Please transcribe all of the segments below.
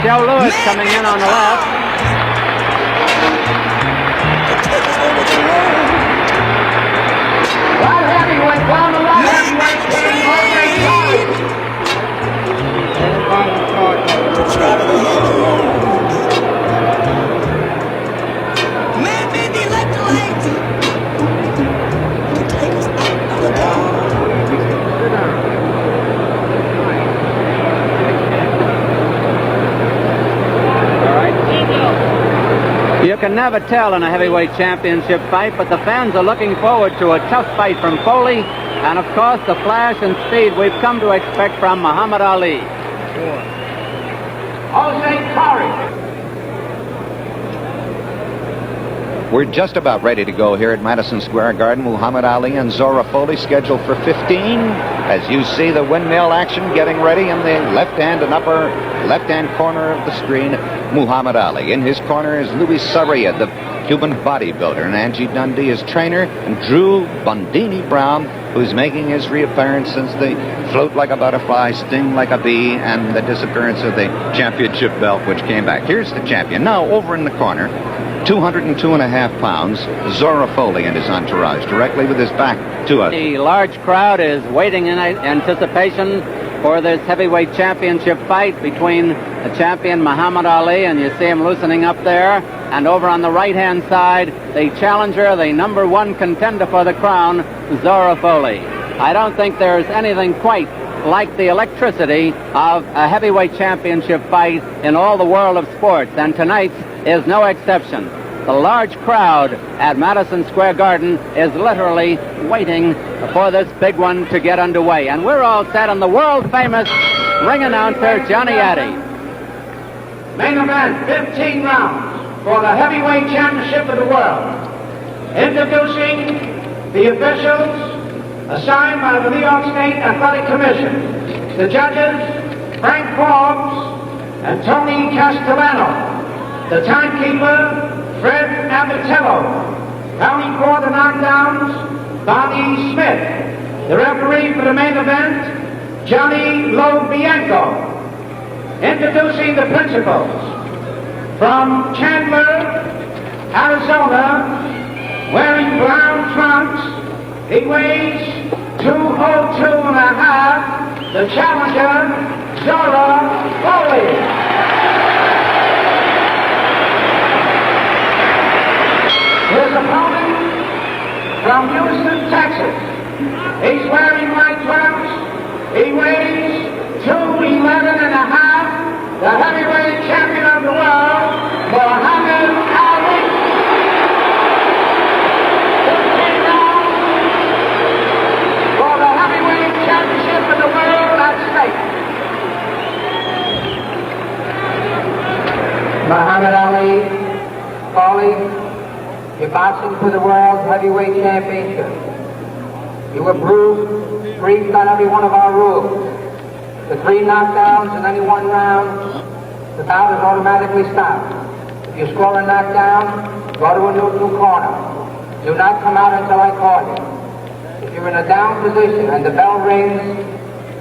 Joe Louis coming in on the left. Light heavyweight down the light heavyweight team. Man, baby, like the light. Take us out of the dark. You can never tell in a heavyweight championship fight, but the fans are looking forward to a tough fight from Foley, and of course the flash and speed we've come to expect from Muhammad Ali. Jose Torres. We're just about ready to go here at Madison Square Garden. Muhammad Ali and Zora Foley scheduled for 15. As you see the windmill action getting ready in the left-hand and upper left-hand corner of the screen, Muhammad Ali. In his corner is Luis Sarria, the Cuban bodybuilder, and Angie Dundee, his trainer, and Drew Bundini Brown, who's making his reappearance since the float like a butterfly, sting like a bee, and the disappearance of the championship belt, which came back. Here's the champion. Now, over in the corner, 202.5 pounds, Zora Foley and his entourage, directly with his back to us. The large crowd is waiting in anticipation for this heavyweight championship fight between the champion Muhammad Ali, and you see him loosening up there, and over on the right-hand side, the challenger, the number one contender for the crown, Zora Foley. I don't think there's anything quite like the electricity of a heavyweight championship fight in all the world of sports, and tonight's is no exception. The large crowd at Madison Square Garden is literally waiting for this big one to get underway. And we're all set on the world-famous ring announcer, Johnny Addy. Main event, 15 rounds for the heavyweight championship of the world. Introducing the officials assigned by the New York State Athletic Commission. The judges, Frank Forbes and Tony Castellano. The timekeeper, Fred Abatello. Counting for the knockdowns, Bonnie Smith. The referee for the main event, Johnny Lobianco. Introducing the principals. From Chandler, Arizona, wearing brown trunks, he weighs 202.5, the challenger, Zora Foley. His opponent from Houston, Texas. He's wearing white trunks. He weighs 211.5. The heavyweight champion of the world, Muhammad Ali. 15 rounds for the heavyweight championship of the world at stake. Muhammad Ali, Foley. You're boxing for the World Heavyweight Championship. You were bruised, briefed on every one of our rules. The 3 knockdowns in any one round, the bout is automatically stopped. If you score a knockdown, go to a neutral corner. Do not come out until I call you. If you're in a down position and the bell rings,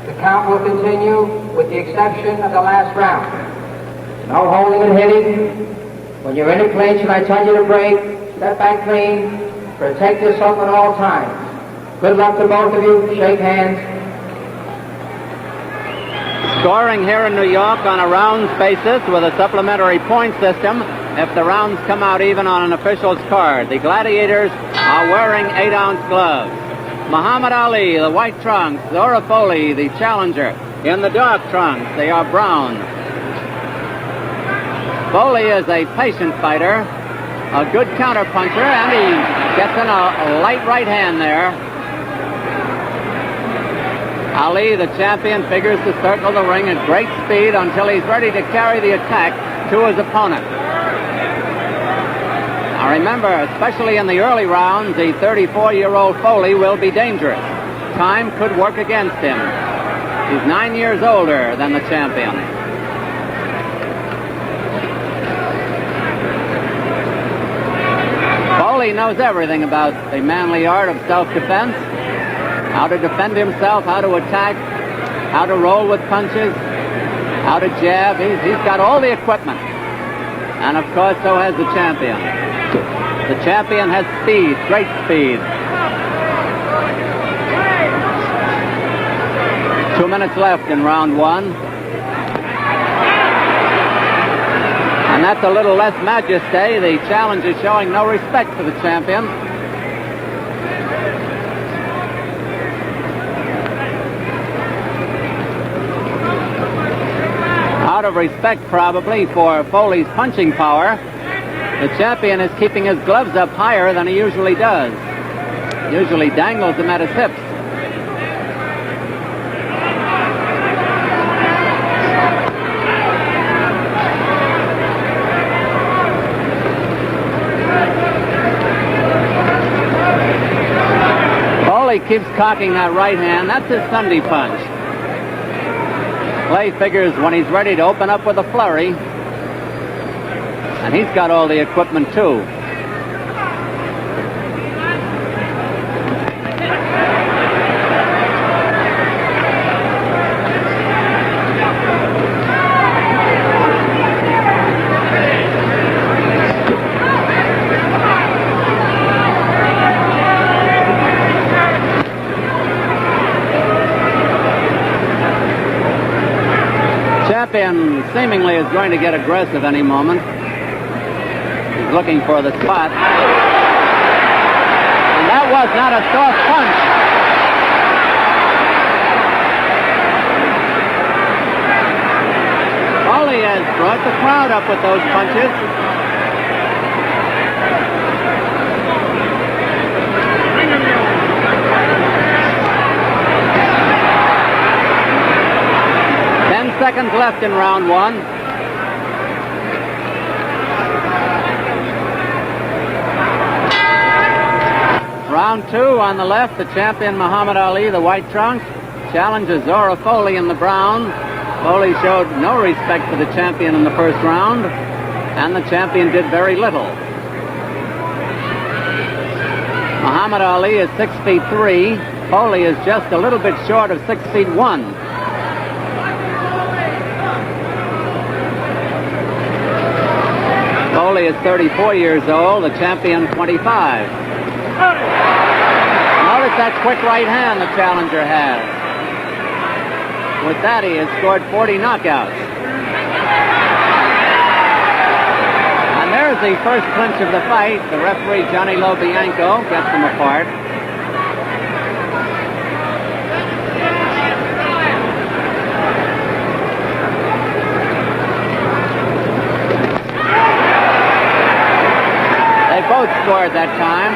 the count will continue with the exception of the last round. No holding and hitting. When you're in a clinch and I tell you to break, step back clean, protect yourself at all times. Good luck to both of you. Shake hands. Scoring here in New York on a rounds basis with a supplementary point system if the rounds come out even on an official's card. The gladiators are wearing 8-ounce gloves. Muhammad Ali, the white trunks. Zora Foley, the challenger, in the dark trunks. They are brown. Foley is a patient fighter, a good counterpuncher, and he gets in a light right hand there. Ali, the champion, figures to circle the ring at great speed until he's ready to carry the attack to his opponent. Now remember, especially in the early rounds, the 34-year-old Foley will be dangerous. Time could work against him. He's 9 years older than the champion. Foley knows everything about the manly art of self-defense, how to defend himself, how to attack, how to roll with punches, How to jab. He's got all the equipment. And, of course, so has the champion. The champion has speed, great speed. 2 minutes left in round one. And that's a little less majesty. The challenger showing no respect for the champion. Out of respect, probably, for Foley's punching power, the champion is keeping his gloves up higher than he usually does. Usually dangles them at his hips. Foley keeps cocking that right hand. That's his Sunday punch. Clay figures when he's ready to open up with a flurry. And he's got all the equipment, too. Champion seemingly is going to get aggressive any moment. He's looking for the spot. And that was not a soft punch. Foley has brought the crowd up with those punches. Seconds left in round one. Round two on the left, the champion Muhammad Ali, the white trunks, challenges Zora Foley in the brown. Foley showed no respect for the champion in the first round, and the champion did very little. Muhammad Ali is 6'3". Foley is just a little bit short of 6'1". Foley is 34 years old, the champion 25. Notice that quick right hand the challenger has. With that, he has scored 40 knockouts. And there's the first clinch of the fight. The referee, Johnny Lobianco, gets them apart. Both scored that time.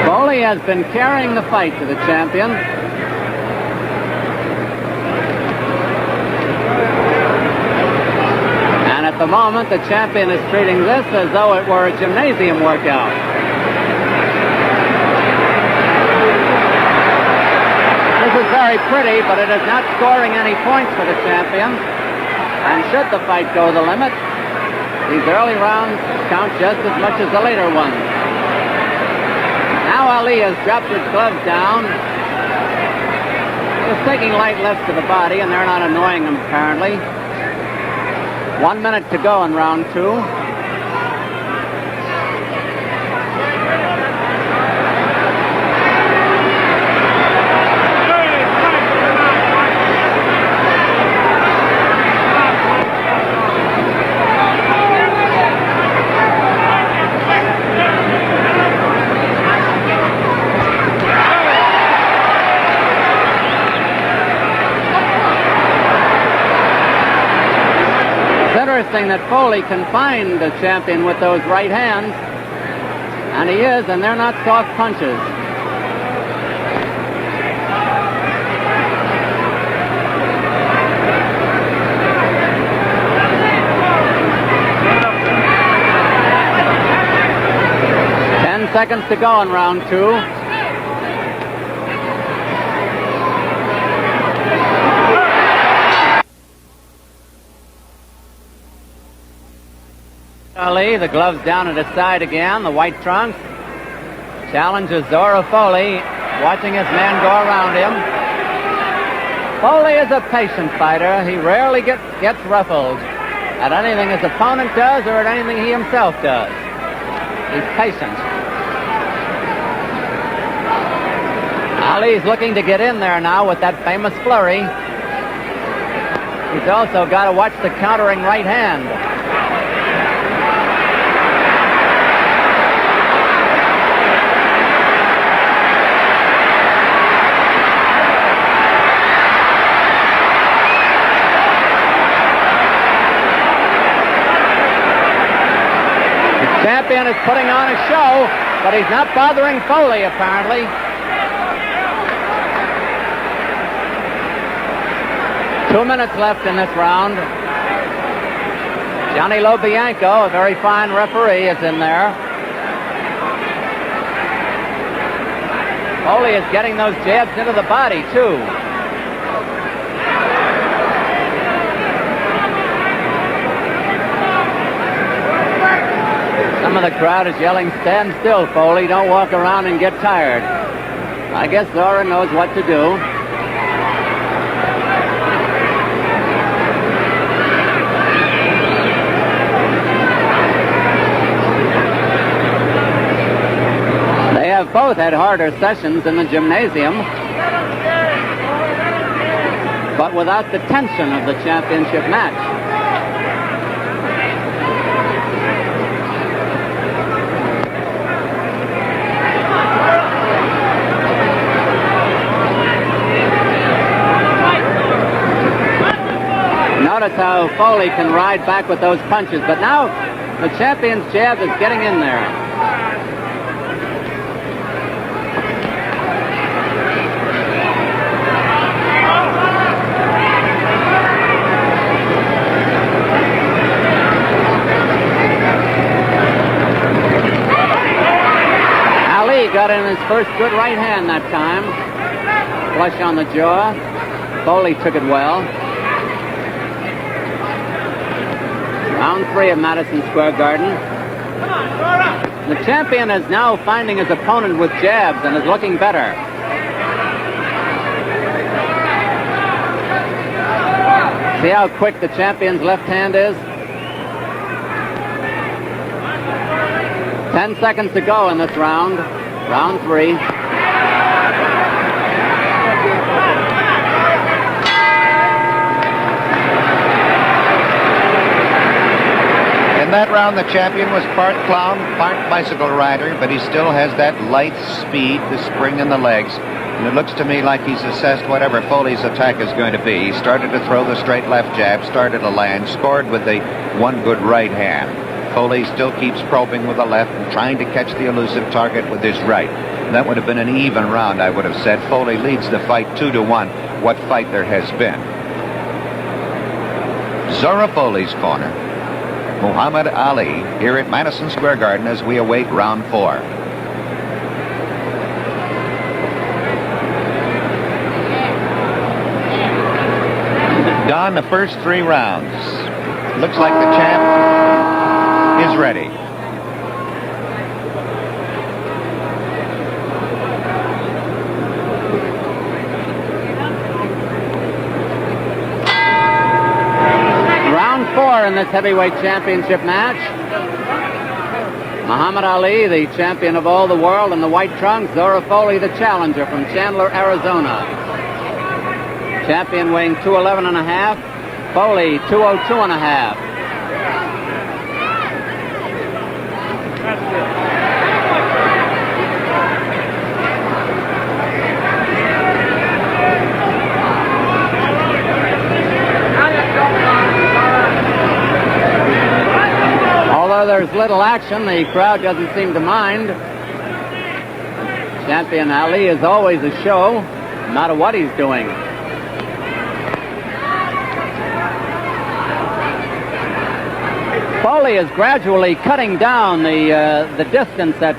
Foley has been carrying the fight to the champion. At the moment, the champion is treating this as though it were a gymnasium workout. This is very pretty, but it is not scoring any points for the champion. And should the fight go the limit, these early rounds count just as much as the later ones. Now Ali has dropped his gloves down. He's taking light lifts to the body, and they're not annoying him, apparently. 1 minute to go in round two. Interesting that Foley can find the champion with those right hands, and he is, and they're not soft punches. Seconds to go in round two. Ali, the gloves down at his side again, the white trunks. Challenges Zora Foley, watching his man go around him. Foley is a patient fighter. He rarely gets ruffled at anything his opponent does or at anything he himself does. He's patient. Ali's looking to get in there now with that famous flurry. He's also got to watch the countering right hand. The champion is putting on a show, but he's not bothering Foley, apparently. Two minutes left in this round. Johnny Lobianco, a very fine referee, is in there. Foley is getting those jabs into the body, too. Some of the crowd is yelling, "Stand still, Foley. Don't walk around and get tired." I guess Zora knows what to do. They have both had harder sessions in the gymnasium, but without the tension of the championship match. Notice how Foley can ride back with those punches, but now the champion's jab is getting in there. Ali got in his first good right hand that time. Flush on the jaw. Foley took it well. Round 3 of Madison Square Garden. The champion is now finding his opponent with jabs and is looking better. See how quick the champion's left hand is? 10 seconds to go in this round. Round 3. In that round, the champion was part clown, part bicycle rider, but he still has that light speed, the spring in the legs. And it looks to me like he's assessed whatever Foley's attack is going to be. He started to throw the straight left jab, started to land, scored with the one good right hand. Foley still keeps probing with the left and trying to catch the elusive target with his right. And that would have been an even round, I would have said. Foley leads the fight 2-1. What fight there has been. Zora Foley's corner. Muhammad Ali here at Madison Square Garden as we await round 4. Don, the first 3 rounds. Looks like the champ is ready. In this heavyweight championship match, Muhammad Ali, the champion of all the world in the white trunks. Zora Foley, the challenger from Chandler, Arizona. Champion weighing 211.5. Foley 202.5. There's little action. The crowd doesn't seem to mind. Champion Ali is always a show, no matter what he's doing. Foley is gradually cutting down the distance that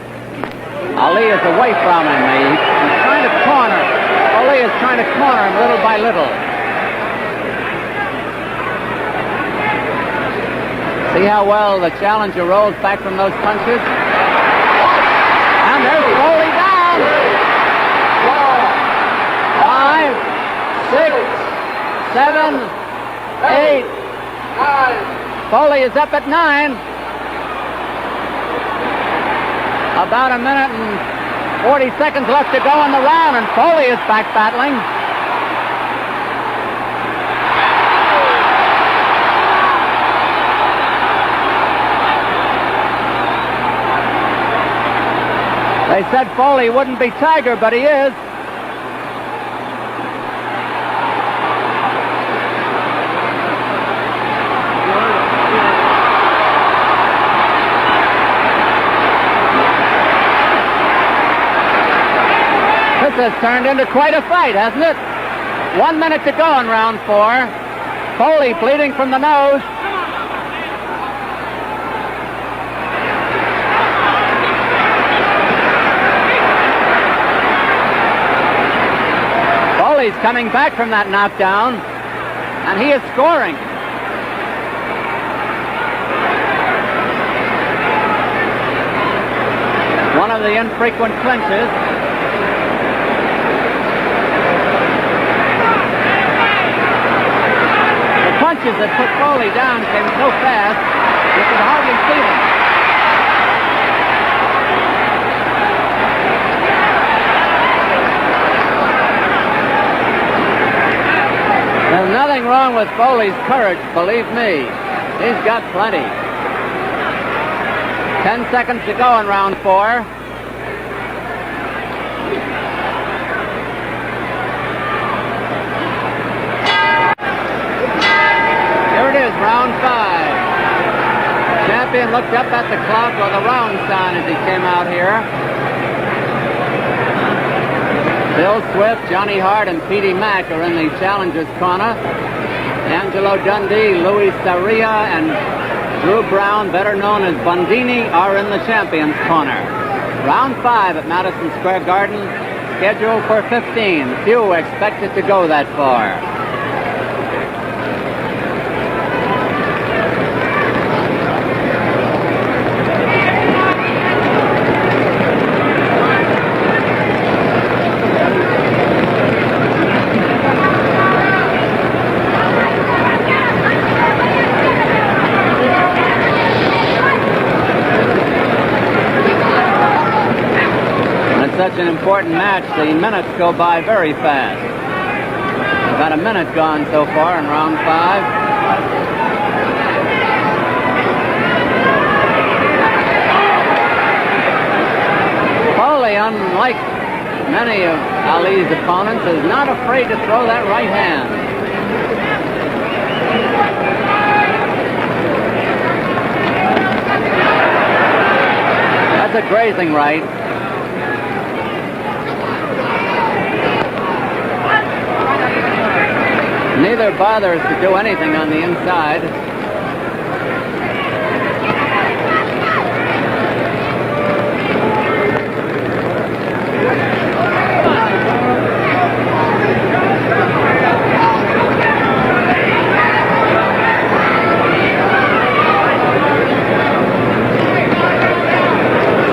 Ali is away from him. He's trying to corner. Foley is trying to corner him little by little. See how well the challenger rolls back from those punches? And there's Foley down. 5, 6, 7, 8. Foley is up at 9. About a minute and 40 seconds left to go in the round, and Foley is back battling. They said Foley wouldn't be Tiger, but he is. This has turned into quite a fight, hasn't it? 1 minute to go in round 4. Foley bleeding from the nose. Foley's coming back from that knockdown, and he is scoring. One of the infrequent clinches. The punches that put Foley down came so fast, you could hardly see them. There's nothing wrong with Foley's courage, believe me. He's got plenty. 10 seconds to go in round 4. Here it is, round 5. Champion looked up at the clock with a round sign as he came out here. Bill Swift, Johnny Hart, and Petey Mack are in the challenger's corner. Angelo Dundee, Louis Saria, and Drew Brown, better known as Bundini, are in the champion's corner. Round 5 at Madison Square Garden, scheduled for 15. Few expected to go that far. Such an important match, the minutes go by very fast. About a minute gone so far in round 5. Foley, unlike many of Ali's opponents, is not afraid to throw that right hand. That's a grazing right. Neither bothers to do anything on the inside.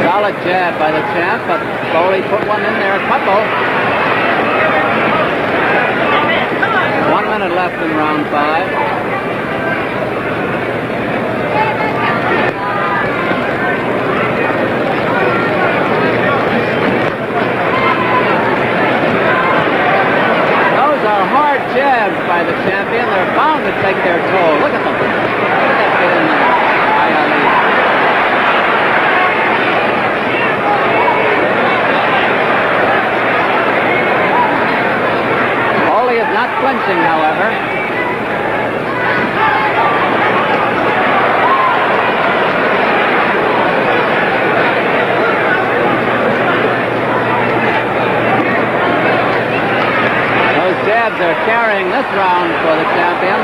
Solid jab by the champ, but Foley put one in there, a couple. 1 minute left in round 5. Those are hard jabs by the champion. They're bound to take their toll. Look at them. Look at that kid in there. By Ali. Foley is not flinching, however. Those jabs are carrying this round for the champion.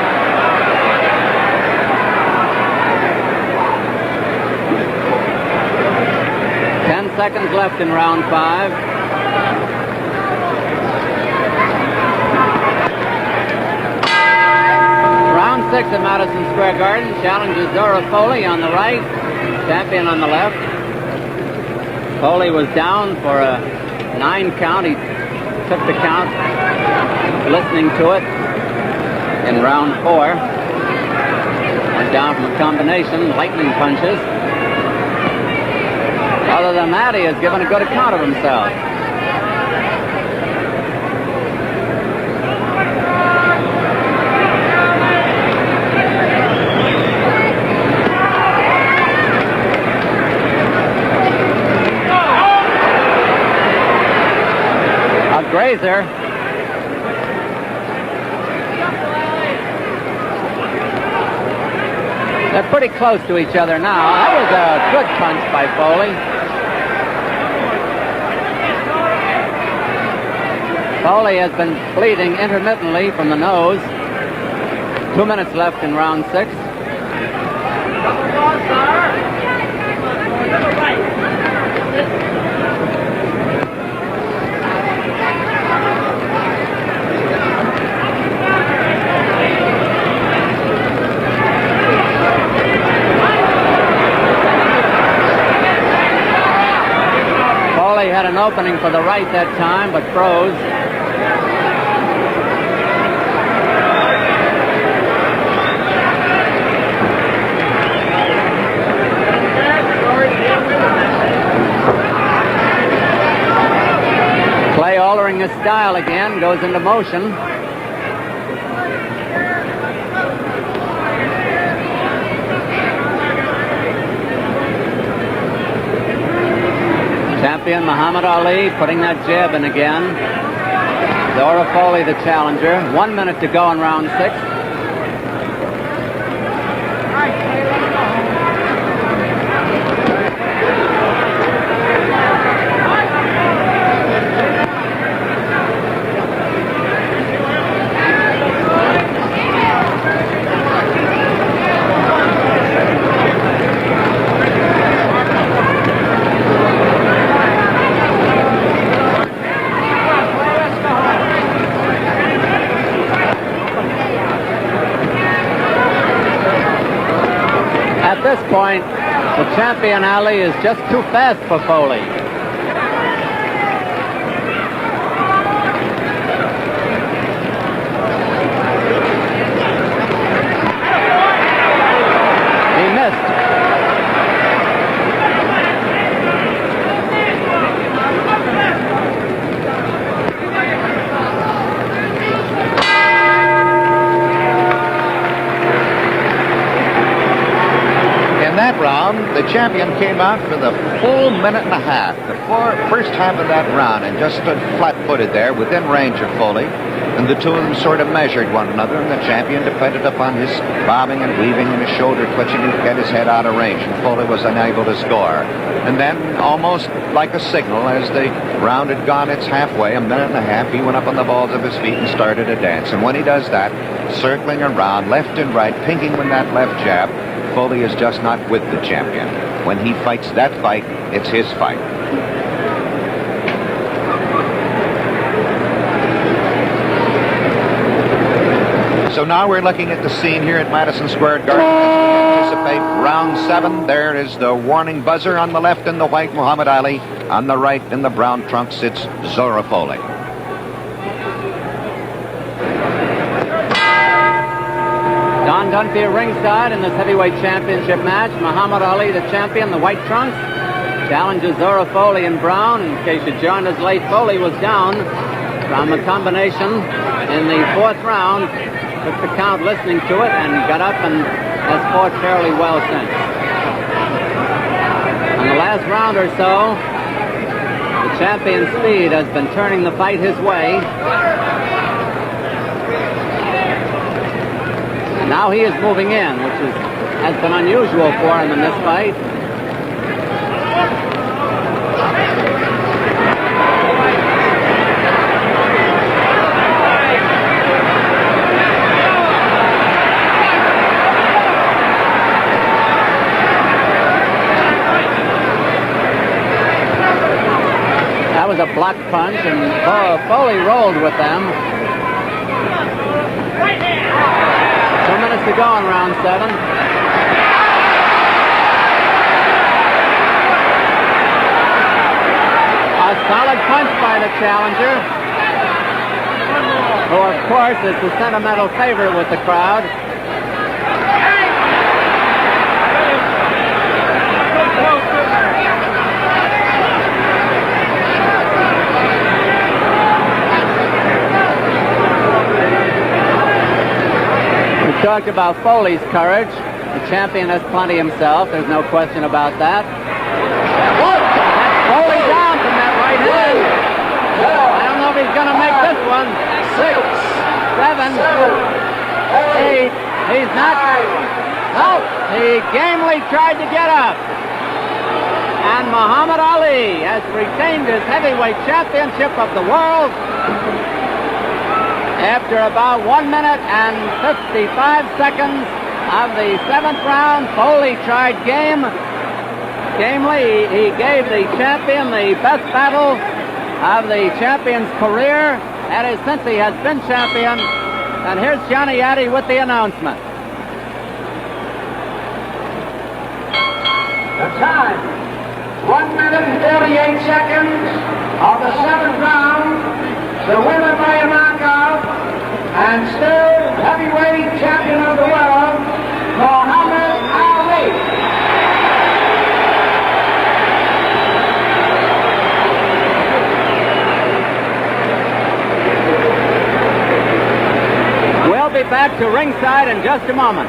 Seconds left in round 5. Round 6 at Madison Square Garden. Challenges Zora Foley on the right, champion on the left. Foley was down for a 9 count. He took the count, listening to it in round 4. Went down from a combination, lightning punches. Other than that, he has given a good account of himself. A grazer. They're pretty close to each other now. That was a good punch by Foley. Foley has been bleeding intermittently from the nose. 2 minutes left in round 6. Foley had an opening for the right that time, but froze. Clay altering his style again, goes into motion. Champion Muhammad Ali putting that jab in again. Zora Foley the challenger. 1 minute to go in round 6. At this point, the champion Ali is just too fast for Foley. He missed. In that round, the champion came out for the full minute and a half. The first half of that round, and just stood flat-footed there within range of Foley. And the two of them sort of measured one another, and the champion depended upon his bobbing and weaving and his shoulder twitching to get his head out of range, and Foley was unable to score. And then, almost like a signal, as the round had gone its halfway, a minute and a half, he went up on the balls of his feet and started a dance. And when he does that, circling around left and right, pinking with that left jab, Foley is just not with the champion. When he fights that fight, it's his fight. So now we're looking at the scene here at Madison Square Garden as we anticipate round 7. There is the warning buzzer on the left in the white, Muhammad Ali. On the right in the brown trunks, it's Zora Foley. Don Dunphy ringside in this heavyweight championship match. Muhammad Ali, the champion, the white trunks, challenges Zora Foley in brown. In case you joined us late, Foley was down from a combination in the 4th round. Took the count listening to it and got up and has fought fairly well since. In the last round or so, the champion's speed has been turning the fight his way. And now he is moving in, which has been unusual for him in this fight. That was a block punch, and Foley rolled with them. 2 minutes to go in round 7. A solid punch by the challenger, who of course is the sentimental favorite with the crowd. We talked about Foley's courage. The champion has plenty himself. There's no question about that. Foley down from that right hand. I don't know if he's going to make this one. 6, 7, 8. He's not. No. He gamely tried to get up. And Muhammad Ali has retained his heavyweight championship of the world. After about 1 minute and 55 seconds of the 7th round, Foley tried gamely. He gave the champion the best battle of the champion's career. That is, since he has been champion. And here's Johnny Addy with the announcement. The time, 1 minute and 48 seconds of the 7th round. The winner by a knockout and still heavyweight champion of the world, Muhammad Ali. We'll be back to ringside in just a moment.